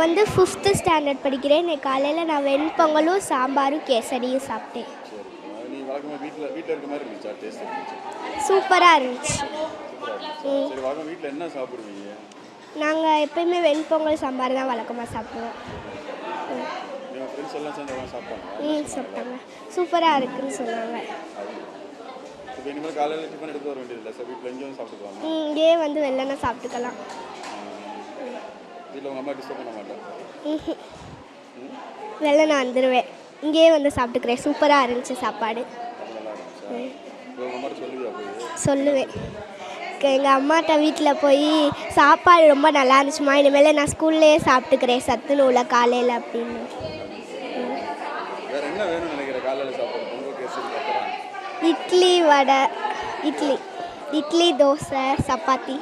வந்து 5th standard படிக்கிறேன். இன்னைக்கு காலையில் நான் வெண்பொங்கலும் சாம்பாரும் கேசரியும் சாப்பிட்டேன். சரி நீ வழக்கமாக வீட்டில் இருக்க மாதிரி இருந்துச்சா? டேஸ்ட் இருந்துச்சு? சூப்பராக இருந்துச்சு. சரி வழக்கம் வீட்டில் என்ன சாப்பிடுவீங்க? நாங்கள் எப்பயுமே வெண்பொங்கல் சாம்பார் தான் வழக்கமாக சாப்பிடுவோம். எங்கள் ஃப்ரெண்ட்ஸ் எல்லாம் சேர்ந்து எல்லாம் சாப்பிட்டாங்க. சாப்பிட்டாங்க. சூப்பராக இருக்குன்னு சொன்னாங்க. இப்போ இனிமேல் காலையில் டிஃபன் எடுத்து வர வேண்டியதில்லை சார், வீட்டில் எங்கேயும் சாப்பிட்டுக்கலாம். இங்கேயே வந்து வெள்ளனை சாப்பிட்டுக்கலாம். வீட்டில் உங்கள் அம்மா டிஸ்டர்ப் பண்ண மாட்டேன். வெள்ளனை வந்துடுவேன், இங்கேயே வந்து சாப்பிட்டுக்கிறேன். சூப்பராக இருந்துச்சு சாப்பாடு. உங்கள் அம்மாட்ட சொல்லுவியா போய்? சொல்லுவேன். எங்கள் அம்மாட்ட வீட்டில் போய் சாப்பாடு ரொம்ப நல்லா இருந்துச்சுமா, இனிமேல் நான் ஸ்கூல்லேயே சாப்பிட்டுக்கிறேன் சத்து நூலை காலையில் அப்படின்னு. வேறு என்ன வேணும்னு நினைக்கிறேன் காலையில் சாப்பாடு? பொங்கல் கேசரி அப்புறம் இட்லி வடை, இட்லி தோசை சப்பாத்தி.